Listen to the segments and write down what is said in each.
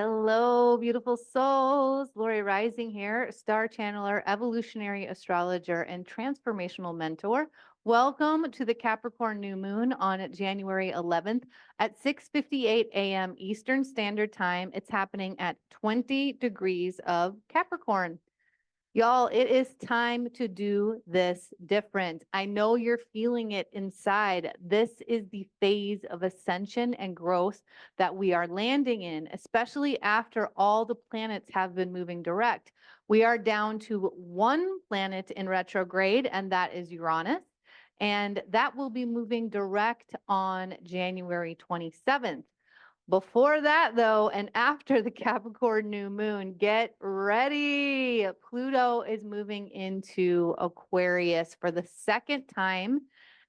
Hello, beautiful souls. Lori Rising here, star channeler, evolutionary astrologer, and transformational mentor. Welcome to the Capricorn New Moon on January 11th at 6:58 a.m. Eastern Standard Time. It's happening at 20 degrees of Capricorn. Y'all, it is time to do this different. I know you're feeling it inside. This is the phase of ascension and growth that we are landing in, especially after all the planets have been moving direct. We are down to one planet in retrograde, and that is Uranus. And that will be moving direct on January 27th. Before that, though, and after the Capricorn New Moon, get ready. Pluto is moving into Aquarius for the second time,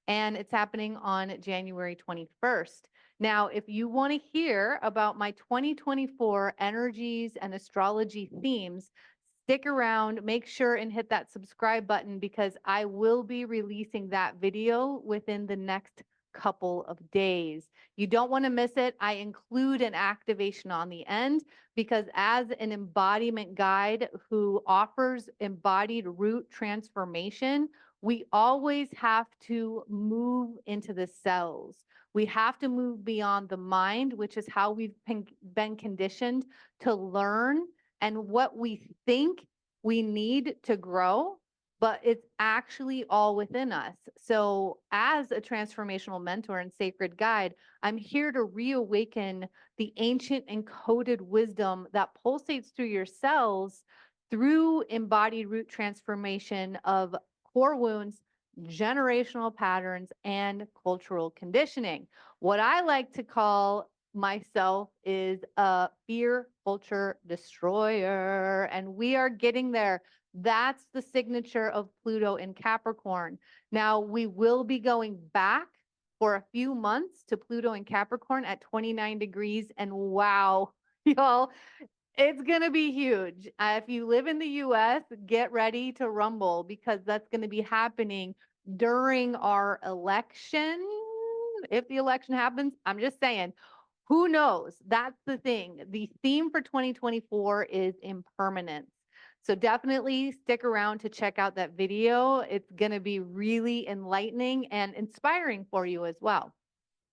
and it's happening on January 21st. Now, if you want to hear about my 2024 energies and astrology themes, stick around, make sure and hit that subscribe button because I will be releasing that video within the next couple of days. You don't want to miss it. I include an activation on the end because as an embodiment guide who offers embodied root transformation, we always have to move into the cells. We have to move beyond the mind, which is how we've been conditioned to learn and what we think we need to grow, but it's actually all within us. So as a transformational mentor and sacred guide, I'm here to reawaken the ancient encoded wisdom that pulsates through your cells through embodied root transformation of core wounds, generational patterns, and cultural conditioning. What I like to call myself is a fear culture destroyer, and we are getting there. That's the signature of Pluto in Capricorn. Now, we will be going back for a few months to Pluto in Capricorn at 29 degrees, and wow, y'all, it's going to be huge. If you live in the US, get ready to rumble because that's going to be happening during our election. If the election happens, I'm just saying, who knows? That's the thing. The theme for 2024 is impermanence. So definitely stick around to check out that video. It's going to be really enlightening and inspiring for you as well.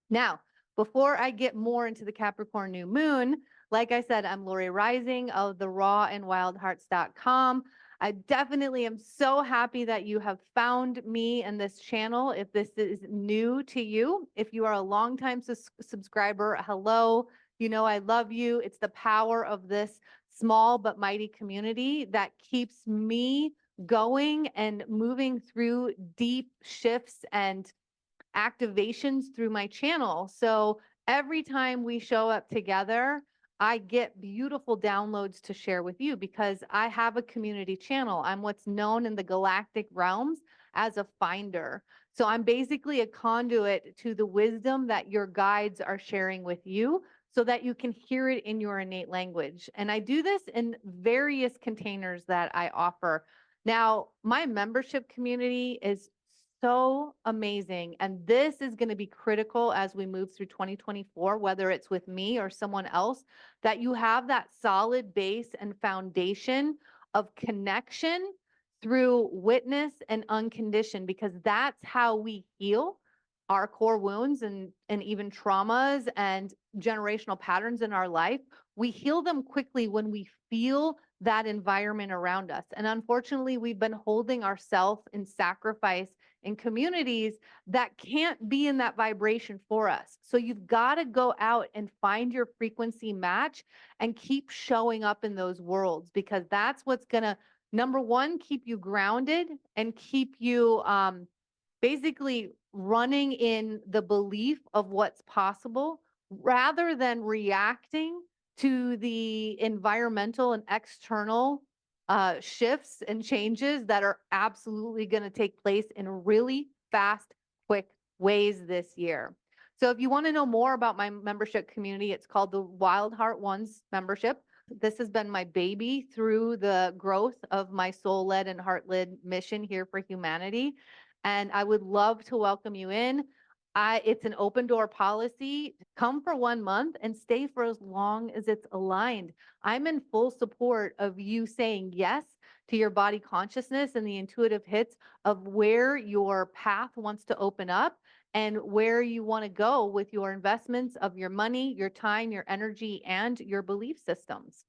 Now, before I get more into the Capricorn New Moon, like I said, I'm Lori Rising of the rawandwildhearts.com. I definitely am so happy that you have found me and this channel. If this is new to you, if you are a longtime subscriber, hello, you know I love you. It's the power of this small but mighty community that keeps me going and moving through deep shifts and activations through my channel. So every time we show up together, I get beautiful downloads to share with you because I have a community channel. I'm what's known in the galactic realms as a finder. So I'm basically a conduit to the wisdom that your guides are sharing with you so that you can hear it in your innate language. And I do this in various containers that I offer. Now, my membership community is so amazing. And this is going to be critical as we move through 2024, whether it's with me or someone else, that you have that solid base and foundation of connection through witness and unconditioned, because that's how we heal our core wounds and even traumas and generational patterns in our life. We heal them quickly when we feel that environment around us. And unfortunately, we've been holding ourselves in sacrifice in communities that can't be in that vibration for us. So you've got to go out and find your frequency match and keep showing up in those worlds, because that's what's going to, number one, keep you grounded and keep you basically running in the belief of what's possible rather than reacting to the environmental and external shifts and changes that are absolutely going to take place in really fast, quick ways this year. So if you want to know more about my membership community, it's called the Wild Heart Ones membership. This has been my baby through the growth of my soul-led and heart-led mission here for humanity. And I would love to welcome you in. It's an open door policy. Come for 1 month and stay for as long as it's aligned. I'm in full support of you saying yes to your body consciousness and the intuitive hits of where your path wants to open up and where you want to go with your investments of your money, your time, your energy, and your belief systems.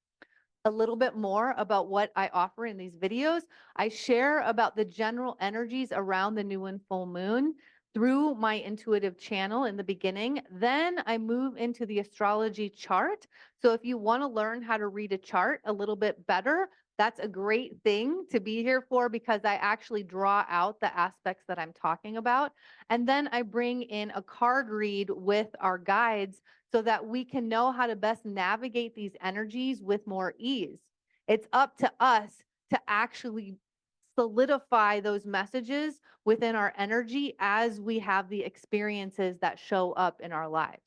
A little bit more about what I offer in these videos. I share about the general energies around the new and full moon through my intuitive channel in the beginning. Then I move into the astrology chart. So if you want to learn how to read a chart a little bit better, that's a great thing to be here for, because I actually draw out the aspects that I'm talking about. And then I bring in a card read with our guides so that we can know how to best navigate these energies with more ease. It's up to us to actually solidify those messages within our energy as we have the experiences that show up in our lives.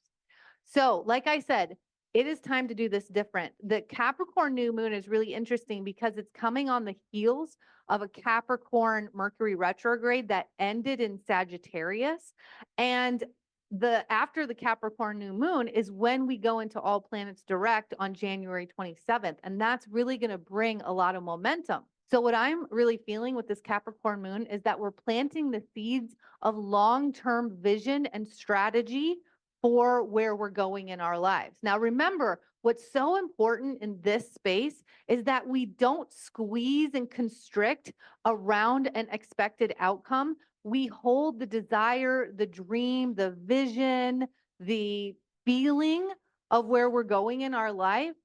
So, like I said, it is time to do this different. The Capricorn new moon is really interesting because it's coming on the heels of a Capricorn Mercury retrograde that ended in Sagittarius. And after the Capricorn new moon is when we go into all planets direct on January 27th. And that's really going to bring a lot of momentum. So what I'm really feeling with this Capricorn moon is that we're planting the seeds of long-term vision and strategy for where we're going in our lives. Now, remember, what's so important in this space is that we don't squeeze and constrict around an expected outcome. We hold the desire, the dream, the vision, the feeling of where we're going in our life.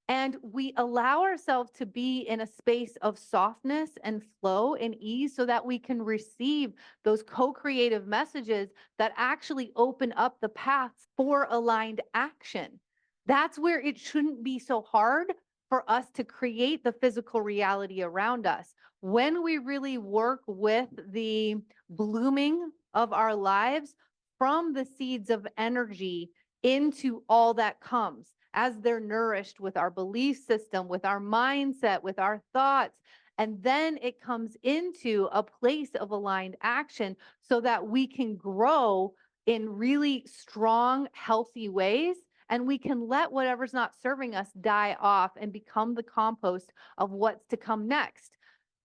And we allow ourselves to be in a space of softness and flow and ease so that we can receive those co-creative messages that actually open up the paths for aligned action. That's where it shouldn't be so hard for us to create the physical reality around us. When we really work with the blooming of our lives from the seeds of energy into all that comes, as they're nourished with our belief system, with our mindset, with our thoughts. And then it comes into a place of aligned action so that we can grow in really strong, healthy ways. And we can let whatever's not serving us die off and become the compost of what's to come next.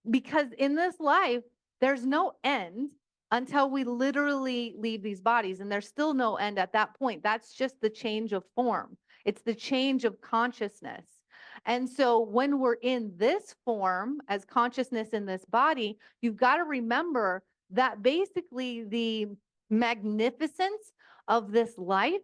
Because in this life, there's no end until we literally leave these bodies. And there's still no end at that point. That's just the change of form. It's the change of consciousness. And so when we're in this form as consciousness in this body, you've got to remember that basically the magnificence of this life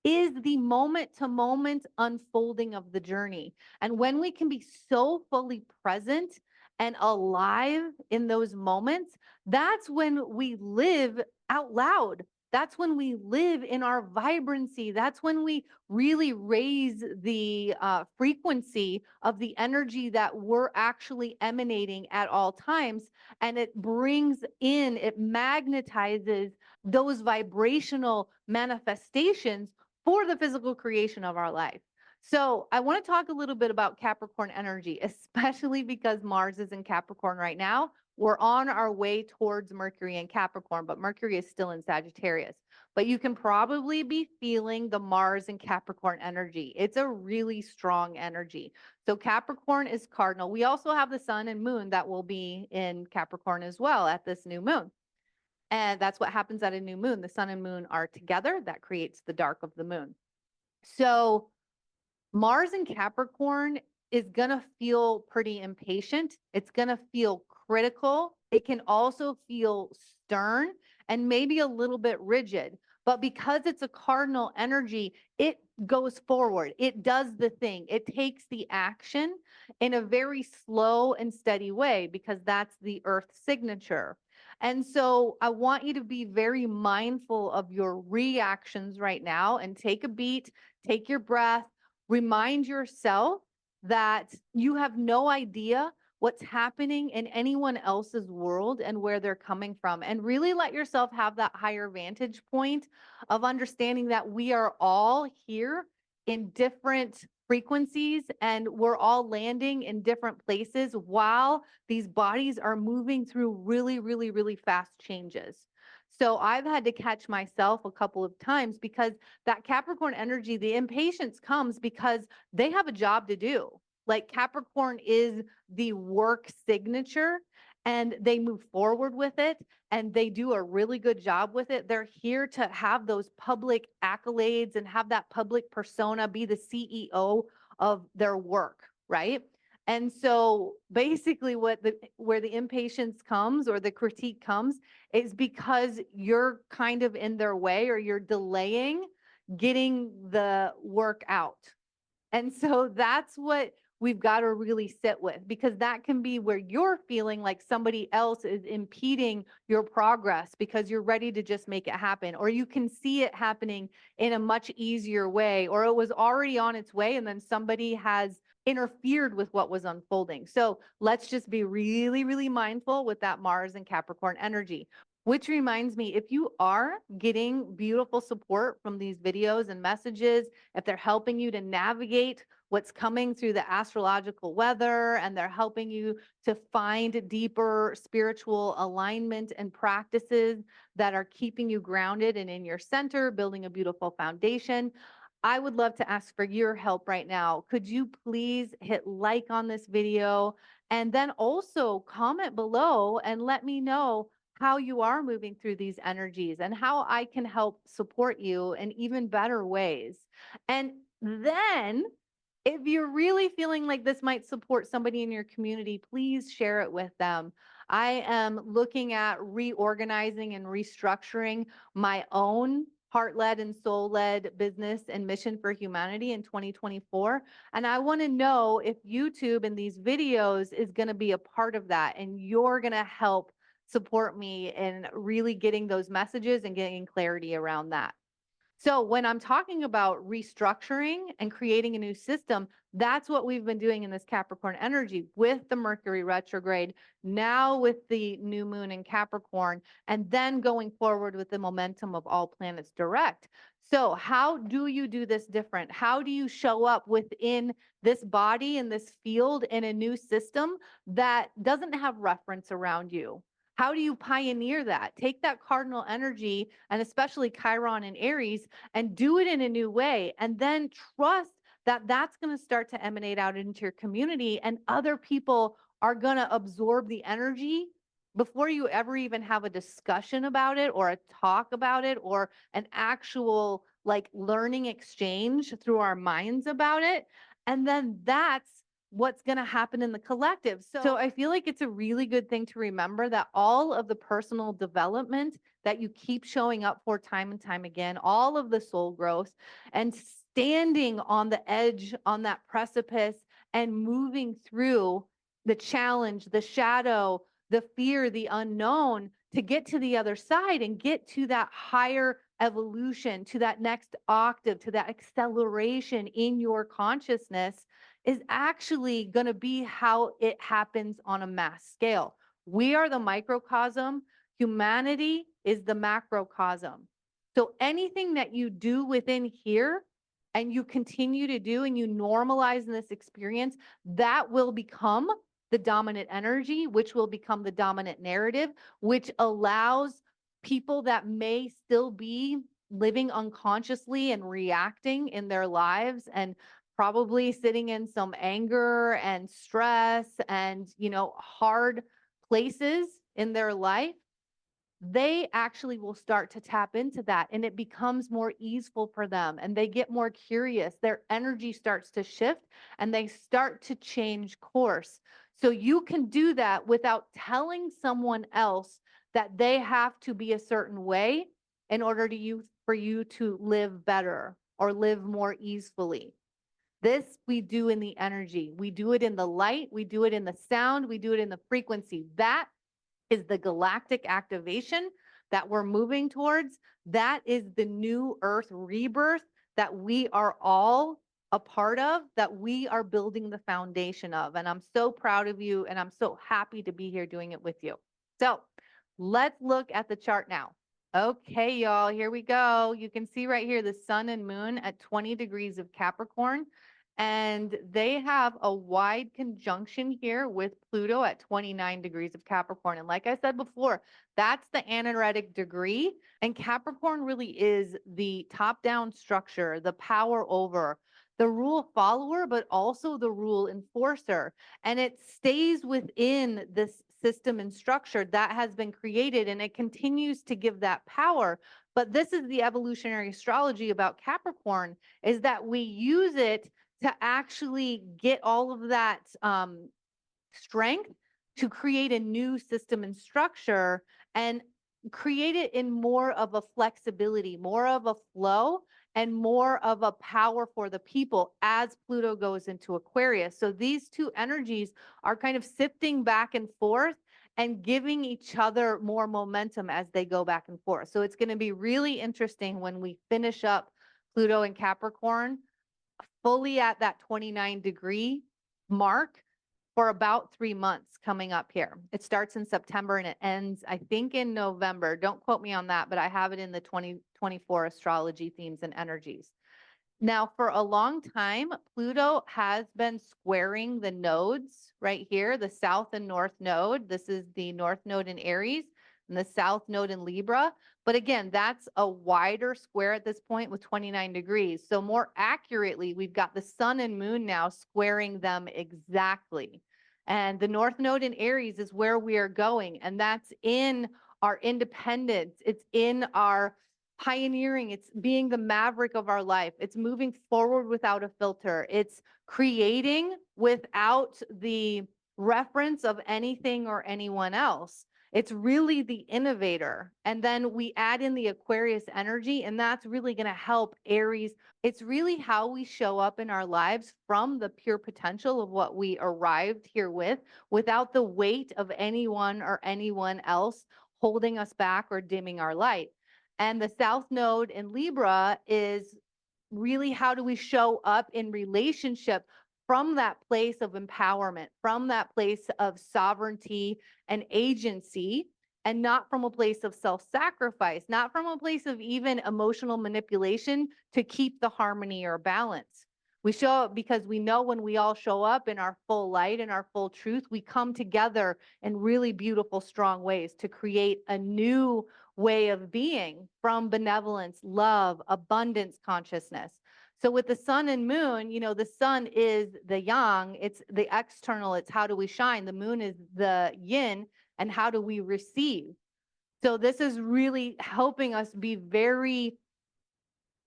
is the moment to moment unfolding of the journey. And when we can be so fully present and alive in those moments, that's when we live out loud. That's when we live in our vibrancy. That's when we really raise the frequency of the energy that we're actually emanating at all times. And it brings in, it magnetizes those vibrational manifestations for the physical creation of our life. So I want to talk a little bit about Capricorn energy, especially because Mars is in Capricorn right now. We're on our way towards Mercury in Capricorn, but Mercury is still in Sagittarius. But you can probably be feeling the Mars and Capricorn energy. It's a really strong energy. So Capricorn is cardinal. We also have the sun and moon that will be in Capricorn as well at this new moon. And that's what happens at a new moon. The sun and moon are together. That creates the dark of the moon. So Mars in Capricorn is going to feel pretty impatient. It's going to feel critical. It can also feel stern and maybe a little bit rigid. But because it's a cardinal energy, it goes forward. It does the thing. It takes the action in a very slow and steady way because that's the Earth signature. And so I want you to be very mindful of your reactions right now and take a beat, take your breath, remind yourself that you have no idea what's happening in anyone else's world and where they're coming from. And really let yourself have that higher vantage point of understanding that we are all here in different frequencies and we're all landing in different places while these bodies are moving through really, really, really fast changes. So I've had to catch myself a couple of times because that Capricorn energy, the impatience comes because they have a job to do. Like Capricorn is the work signature and they move forward with it and they do a really good job with it. They're here to have those public accolades and have that public persona, be the CEO of their work, right? And so basically where the impatience comes or the critique comes is because you're kind of in their way or you're delaying getting the work out. And so that's what we've got to really sit with, because that can be where you're feeling like somebody else is impeding your progress because you're ready to just make it happen, or you can see it happening in a much easier way, or it was already on its way and then somebody has interfered with what was unfolding. So let's just be really, really mindful with that Mars and Capricorn energy. Which reminds me, if you are getting beautiful support from these videos and messages, if they're helping you to navigate what's coming through the astrological weather and they're helping you to find deeper spiritual alignment and practices that are keeping you grounded and in your center, building a beautiful foundation, I would love to ask for your help right now. Could you please hit like on this video and then also comment below and let me know how you are moving through these energies and how I can help support you in even better ways. And then if you're really feeling like this might support somebody in your community, please share it with them. I am looking at reorganizing and restructuring my own heart-led and soul-led business and mission for humanity in 2024. And I want to know if YouTube and these videos is going to be a part of that and you're going to help support me in really getting those messages and getting clarity around that. So when I'm talking about restructuring and creating a new system, that's what we've been doing in this Capricorn energy with the Mercury retrograde, now with the new moon in Capricorn, and then going forward with the momentum of all planets direct. So how do you do this different? How do you show up within this body and this field in a new system that doesn't have reference around you? How do you pioneer that? Take that cardinal energy, and especially Chiron and Aries, and do it in a new way. And then trust that that's going to start to emanate out into your community, and other people are going to absorb the energy before you ever even have a discussion about it or a talk about it or an actual like learning exchange through our minds about it. And then that's what's going to happen in the collective. So I feel like it's a really good thing to remember that all of the personal development that you keep showing up for time and time again, all of the soul growth and standing on the edge, on that precipice and moving through the challenge, the shadow, the fear, the unknown to get to the other side and get to that higher evolution, to that next octave, to that acceleration in your consciousness is actually going to be how it happens on a mass scale. We are the microcosm. Humanity is the macrocosm. So anything that you do within here and you continue to do and you normalize in this experience, that will become the dominant energy, which will become the dominant narrative, which allows people that may still be living unconsciously and reacting in their lives and probably sitting in some anger and stress and, hard places in their life, they actually will start to tap into that and it becomes more easeful for them and they get more curious. Their energy starts to shift and they start to change course. So you can do that without telling someone else that they have to be a certain way in order for you to live better or live more easefully. This we do in the energy. We do it in the light. We do it in the sound. We do it in the frequency. That is the galactic activation that we're moving towards. That is the new earth rebirth that we are all a part of, that we are building the foundation of. And I'm so proud of you and I'm so happy to be here doing it with you. So let's look at the chart now. Okay, y'all, here we go. You can see right here the sun and moon at 20 degrees of Capricorn And they have a wide conjunction here with Pluto at 29 degrees of Capricorn. And like I said before, that's the anaretic degree. And Capricorn really is the top-down structure, the power over, the rule follower, but also the rule enforcer. And it stays within this system and structure that has been created, and it continues to give that power. But this is the evolutionary astrology about Capricorn, is that we use it to actually get all of that strength to create a new system and structure and create it in more of a flexibility, more of a flow, and more of a power for the people as Pluto goes into Aquarius. So these two energies are kind of sifting back and forth and giving each other more momentum as they go back and forth. So it's going to be really interesting when we finish up Pluto and Capricorn fully at that 29-degree mark for about 3 months coming up here. It starts in September and it ends, I think, in November. Don't quote me on that, but I have it in the 2024 astrology themes and energies. Now, for a long time, Pluto has been squaring the nodes right here, the south and north node. This is the north node in Aries and the south node in Libra. But again, that's a wider square at this point with 29 degrees. So more accurately, we've got the sun and moon now squaring them exactly. And the north node in Aries is where we are going. And that's in our independence. It's in our pioneering. It's being the maverick of our life. It's moving forward without a filter. It's creating without the reference of anything or anyone else. It's really the innovator. And then we add in the Aquarius energy, and that's really going to help Aries. It's really how we show up in our lives from the pure potential of what we arrived here with, without the weight of anyone or anyone else holding us back or dimming our light. And the south node in Libra is really how do we show up in relationship from that place of empowerment, from that place of sovereignty and agency, and not from a place of self-sacrifice, not from a place of even emotional manipulation to keep the harmony or balance. We show up because we know when we all show up in our full light and our full truth, we come together in really beautiful, strong ways to create a new way of being from benevolence, love, abundance consciousness. So with the sun and moon, you know, the sun is the yang, it's the external, it's how do we shine. The moon is the yin, and how do we receive. So this is really helping us be very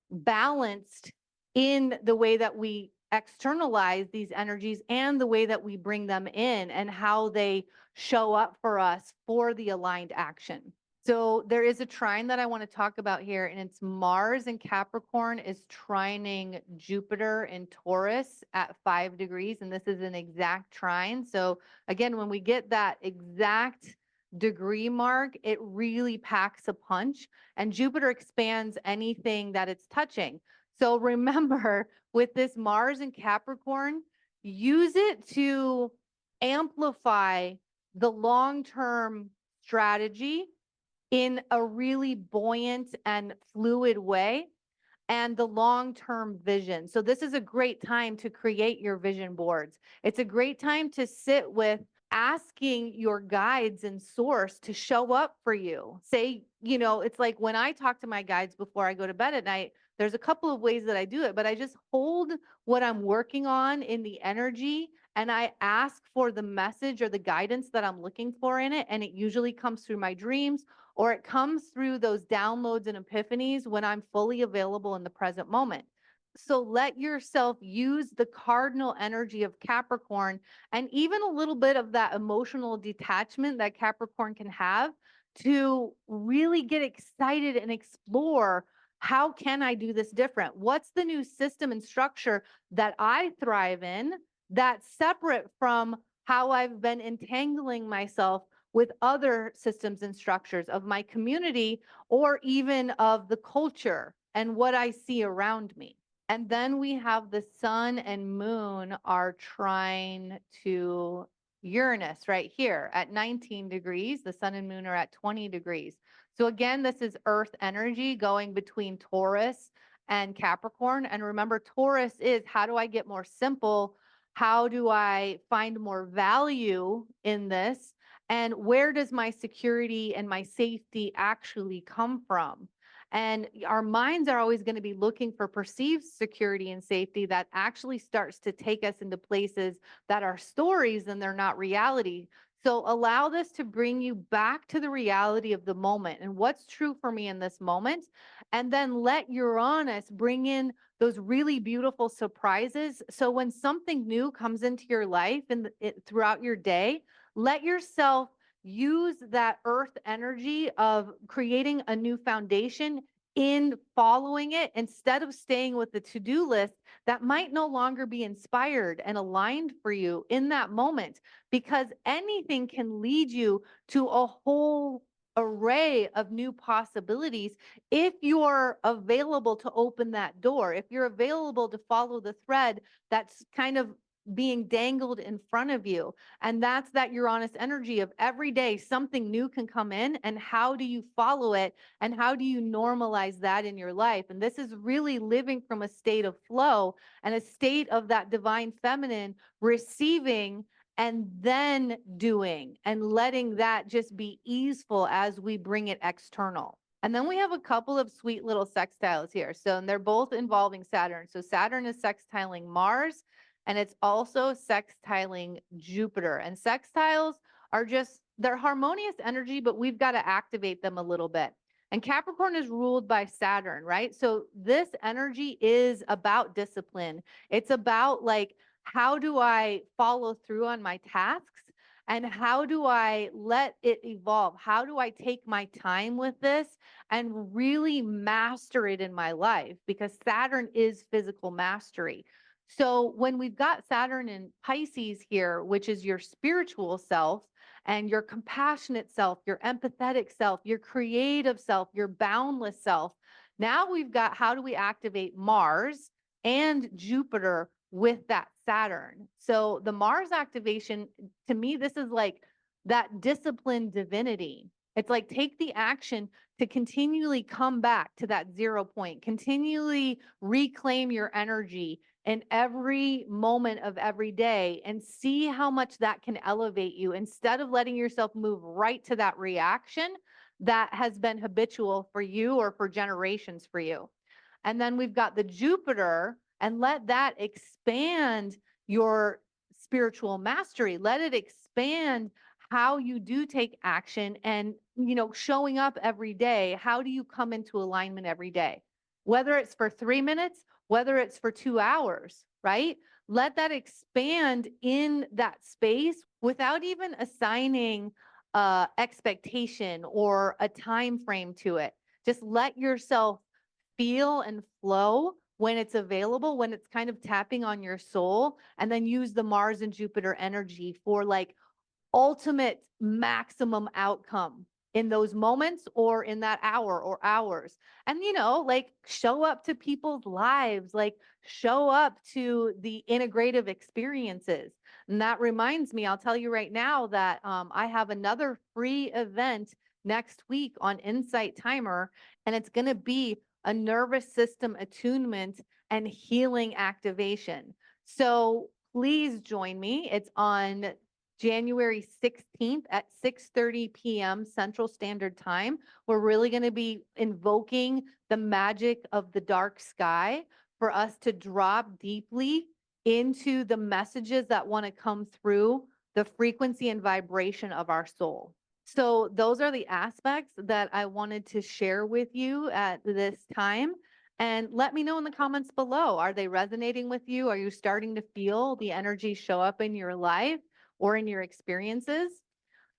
balanced in the way that we externalize these energies and the way that we bring them in and how they show up for us for the aligned action. So there is a trine that I want to talk about here, and it's Mars in Capricorn is trining Jupiter in Taurus at 5 degrees, and this is an exact trine. So again, when we get that exact degree mark, it really packs a punch, and Jupiter expands anything that it's touching. So remember, with this Mars in Capricorn, use it to amplify the long-term strategy in a really buoyant and fluid way, and the long-term vision. So this is a great time to create your vision boards. It's a great time to sit with asking your guides and source to show up for you. Say, you know, it's like when I talk to my guides before I go to bed at night, there's a couple of ways that I do it, but I just hold what I'm working on in the energy and I ask for the message or the guidance that I'm looking for in it. And it usually comes through my dreams, or it comes through those downloads and epiphanies when I'm fully available in the present moment. So let yourself use the cardinal energy of Capricorn and even a little bit of that emotional detachment that Capricorn can have to really get excited and explore, how can I do this different? What's the new system and structure that I thrive in that's separate from how I've been entangling myself with other systems and structures of my community or even of the culture and what I see around me. And then we have the sun and moon are trine to Uranus right here at 19 degrees. The sun and moon are at 20 degrees. So again, this is earth energy going between Taurus and Capricorn. And remember, Taurus is, how do I get more simple? How do I find more value in this? And where does my security and my safety actually come from? And our minds are always going to be looking for perceived security and safety that actually starts to take us into places that are stories and they're not reality. So allow this to bring you back to the reality of the moment and what's true for me in this moment. And then let Uranus bring in those really beautiful surprises. So when something new comes into your life and throughout your day, let yourself use that earth energy of creating a new foundation in following it instead of staying with the to-do list that might no longer be inspired and aligned for you in that moment, because anything can lead you to a whole array of new possibilities if you're available to open that door, if you're available to follow the thread that's kind of being dangled in front of you. And that's that Uranus energy of every day something new can come in, and how do you follow it and how do you normalize that in your life? And this is really living from a state of flow and a state of that divine feminine, receiving and then doing and letting that just be easeful as we bring it external. And then we have a couple of sweet little sextiles here. So, and they're both involving Saturn. So Saturn is sextiling Mars, and it's also sextiling Jupiter. And sextiles are just, they're harmonious energy, but we've got to activate them a little bit. And Capricorn is ruled by Saturn, right? So this energy is about discipline. It's about like, how do I follow through on my tasks? And how do I let it evolve? How do I take my time with this and really master it in my life? Because Saturn is physical mastery. So when we've got Saturn in Pisces here, which is your spiritual self and your compassionate self, your empathetic self, your creative self, your boundless self, now we've got, how do we activate Mars and Jupiter with that Saturn? So the Mars activation, to me, this is like that disciplined divinity. It's like, take the action to continually come back to that 0 point, continually reclaim your energy in every moment of every day, and see how much that can elevate you instead of letting yourself move right to that reaction that has been habitual for you or for generations for you. And then we've got the Jupiter, and let that expand your spiritual mastery. Let it expand how you do take action and, showing up every day. How do you come into alignment every day? Whether it's for 3 minutes, whether it's for 2 hours, right? Let that expand in that space without even assigning expectation or a time frame to it. Just let yourself feel and flow when it's available, when it's kind of tapping on your soul, and then use the Mars and Jupiter energy for like ultimate maximum outcome in those moments or in that hour or hours. And, like, show up to people's lives, like show up to the integrative experiences. And that reminds me, I'll tell you right now that I have another free event next week on Insight Timer, and it's going to be a nervous system attunement and healing activation. So please join me. It's on January 16th at 6:30 p.m. Central Standard Time. We're really going to be invoking the magic of the dark sky for us to drop deeply into the messages that want to come through the frequency and vibration of our soul. So those are the aspects that I wanted to share with you at this time. And let me know in the comments below. Are they resonating with you? Are you starting to feel the energy show up in your life or in your experiences?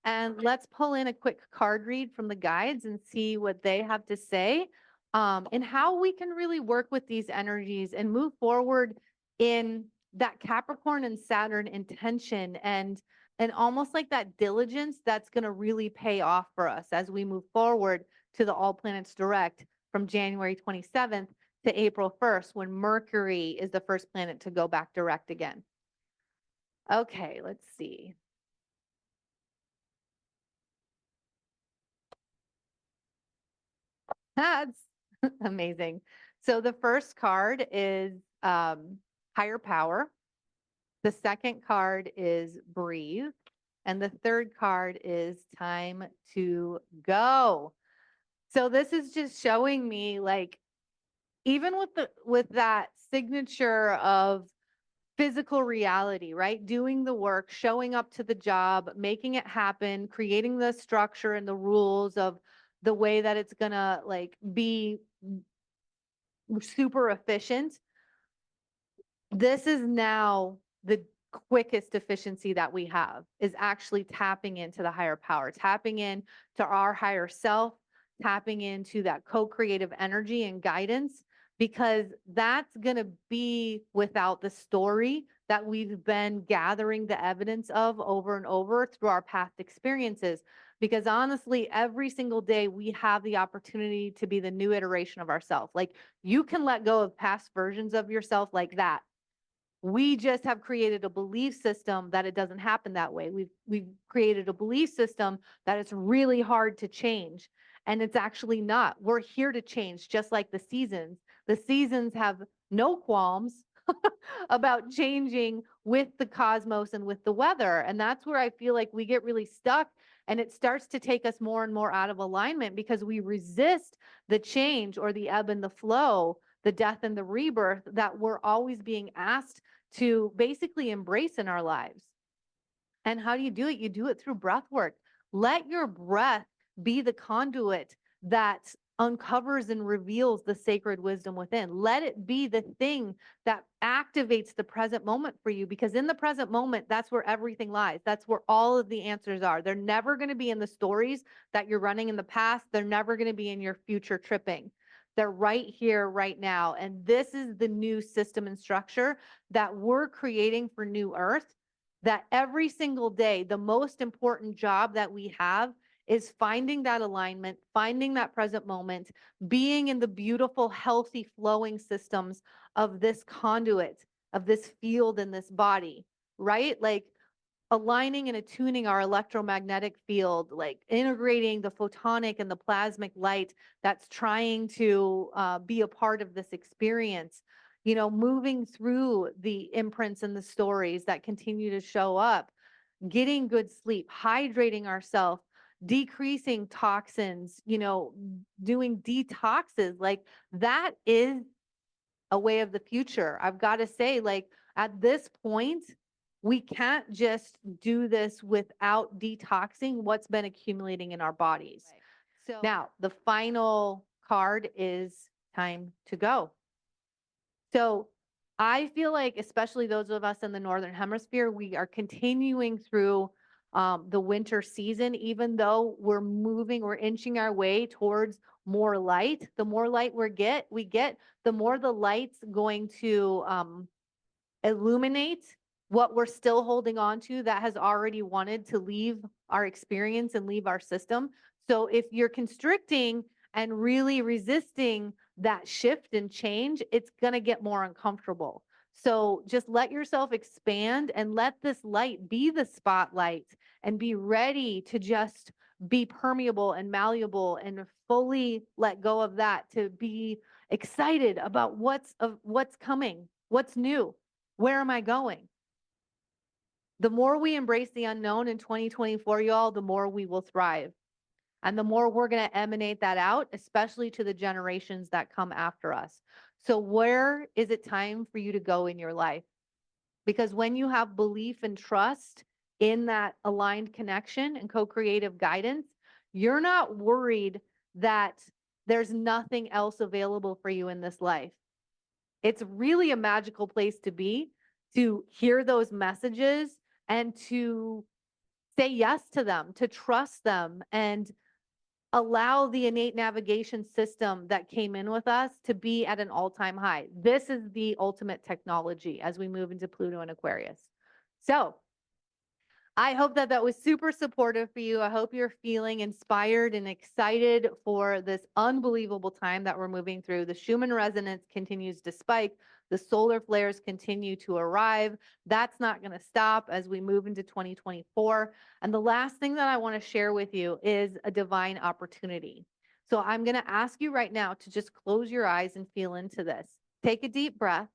And let's pull in a quick card read from the guides and see what they have to say, and how we can really work with these energies and move forward in that Capricorn and Saturn intention, and almost like that diligence that's going to really pay off for us as we move forward to the All Planets Direct from January 27th to April 1st, when Mercury is the first planet to go back direct again. Okay, let's see. That's amazing. So the first card is higher power. The second card is breathe. And the third card is time to go. So this is just showing me, like, even with that signature of physical reality, right? Doing the work, showing up to the job, making it happen, creating the structure and the rules of the way that it's gonna like be super efficient. This is now the quickest efficiency that we have, is actually tapping into the higher power, tapping in to our higher self, tapping into that co-creative energy and guidance, because that's going to be without the story that we've been gathering the evidence of over and over through our past experiences. Because honestly, every single day we have the opportunity to be the new iteration of ourselves. Like, you can let go of past versions of yourself like that. We just have created a belief system that it doesn't happen that way. We've created a belief system that it's really hard to change, and it's actually not. We're here to change, just like the seasons. The seasons have no qualms about changing with the cosmos and with the weather. And that's where I feel like we get really stuck, and it starts to take us more and more out of alignment because we resist the change or the ebb and the flow, the death and the rebirth that we're always being asked to basically embrace in our lives. And how do you do it? You do it through breath work. Let your breath be the conduit that uncovers and reveals the sacred wisdom within. Let it be the thing that activates the present moment for you, because in the present moment, that's where everything lies. That's where all of the answers are. They're never going to be in the stories that you're running in the past. They're never going to be in your future tripping. They're right here, right now. And this is the new system and structure that we're creating for New Earth, that every single day, the most important job that we have is finding that alignment, finding that present moment, being in the beautiful, healthy, flowing systems of this conduit, of this field in this body, right? Like, aligning and attuning our electromagnetic field, like integrating the photonic and the plasmic light that's trying to be a part of this experience, you know, moving through the imprints and the stories that continue to show up, getting good sleep, hydrating ourselves, decreasing toxins, you know, doing detoxes. Like, that is a way of the future. I've got to say, like, at this point, we can't just do this without detoxing what's been accumulating in our bodies. Right. So now the final card is time to go. So I feel like, especially those of us in the Northern Hemisphere, we are continuing through the winter season, even though we're inching our way towards more light. The more light we get, the more the light's going to illuminate what we're still holding on to that has already wanted to leave our experience and leave our system. So if you're constricting and really resisting that shift and change, it's going to get more uncomfortable. So just let yourself expand and let this light be the spotlight, and be ready to just be permeable and malleable and fully let go of that, to be excited about what's coming, what's new, where am I going? The more we embrace the unknown in 2024, y'all, the more we will thrive. And the more we're going to emanate that out, especially to the generations that come after us. So where is it time for you to go in your life? Because when you have belief and trust in that aligned connection and co-creative guidance, you're not worried that there's nothing else available for you in this life. It's really a magical place to be, to hear those messages and to say yes to them, to trust them, and allow the innate navigation system that came in with us to be at an all-time high. This is the ultimate technology as we move into Pluto and Aquarius. So I hope that that was super supportive for you. I hope you're feeling inspired and excited for this unbelievable time that we're moving through. The Schumann resonance continues to spike. The solar flares continue to arrive. That's not going to stop as we move into 2024. And the last thing that I want to share with you is a divine opportunity. So I'm going to ask you right now to just close your eyes and feel into this. Take a deep breath.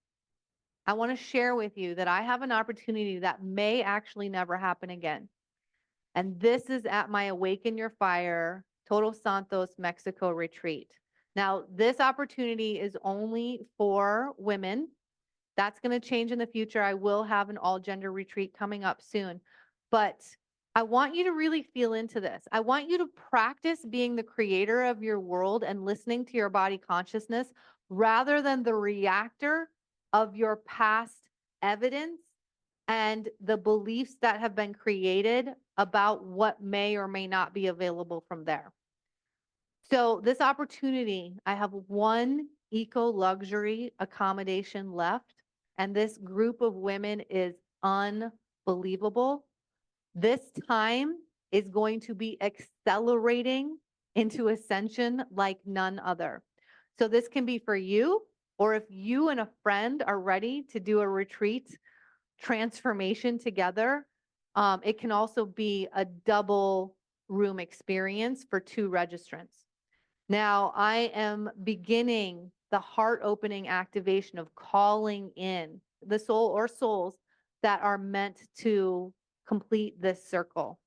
I want to share with you that I have an opportunity that may actually never happen again. And this is at my Awaken Your Fire Todos Santos Mexico retreat. Now, this opportunity is only for women. That's going to change in the future. I will have an all gender retreat coming up soon. But I want you to really feel into this. I want you to practice being the creator of your world and listening to your body consciousness rather than the reactor of your past evidence and the beliefs that have been created about what may or may not be available from there. So this opportunity, I have one eco luxury accommodation left, and this group of women is unbelievable. This time is going to be accelerating into ascension like none other. So this can be for you, or if you and a friend are ready to do a retreat transformation together, it can also be a double room experience for 2 registrants. Now, I am beginning the heart opening activation of calling in the soul or souls that are meant to complete this circle.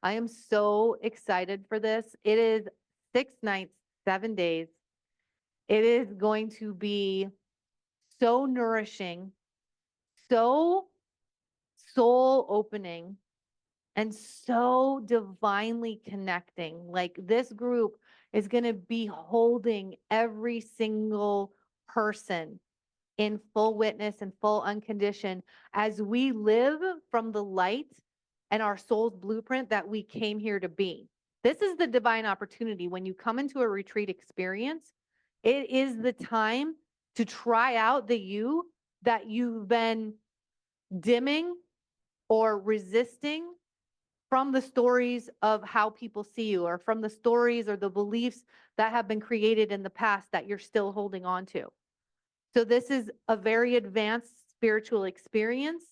I am so excited for this. It is 6 nights, 7 days. It is going to be so nourishing, so soul opening, and so divinely connecting. Like, this group is going to be holding every single person in full witness and full unconditioned as we live from the light and our soul's blueprint that we came here to be. This is the divine opportunity. When you come into a retreat experience, it is the time to try out the you that you've been dimming or resisting from the stories of how people see you, or from the stories or the beliefs that have been created in the past that you're still holding on to. So this is a very advanced spiritual experience.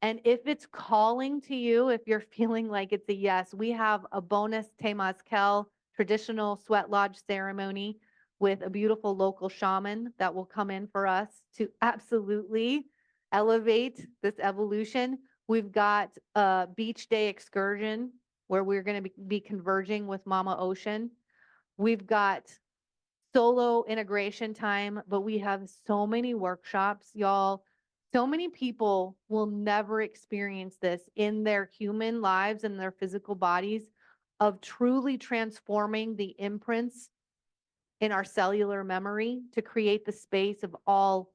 And if it's calling to you, if you're feeling like it's a yes, we have a bonus Temazcal traditional sweat lodge ceremony with a beautiful local shaman that will come in for us to absolutely elevate this evolution. We've got a beach day excursion where we're going to be converging with Mama Ocean. We've got solo integration time, but we have so many workshops, y'all. So many people will never experience this in their human lives and their physical bodies, of truly transforming the imprints in our cellular memory to create the space of all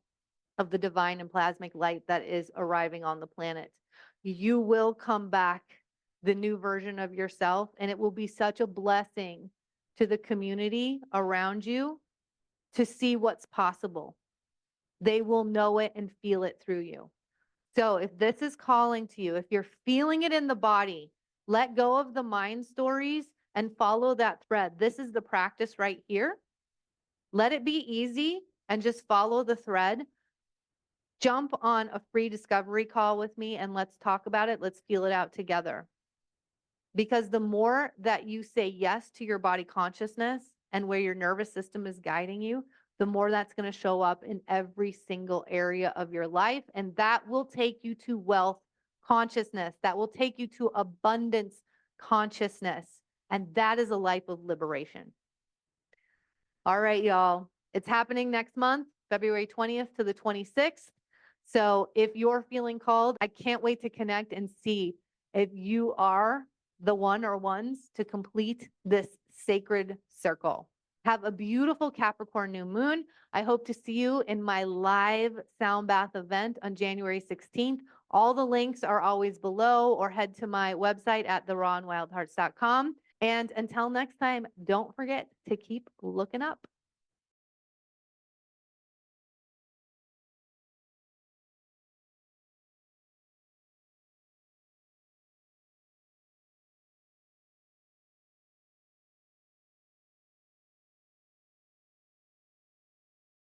of the divine and plasmic light that is arriving on the planet. You will come back the new version of yourself, and it will be such a blessing to the community around you to see what's possible. They will know it and feel it through you. So if this is calling to you, if you're feeling it in the body, let go of the mind stories and follow that thread. This is the practice right here. Let it be easy and just follow the thread. Jump on a free discovery call with me and let's talk about it. Let's feel it out together. Because the more that you say yes to your body consciousness and where your nervous system is guiding you, the more that's going to show up in every single area of your life. And that will take you to wealth consciousness. That will take you to abundance consciousness. And that is a life of liberation. All right, y'all. It's happening next month, February 20th to the 26th. So if you're feeling called, I can't wait to connect and see if you are the one or ones to complete this sacred circle. Have a beautiful Capricorn New Moon. I hope to see you in my live sound bath event on January 16th. All the links are always below, or head to my website at therawandwildhearts.com. And until next time, don't forget to keep looking up.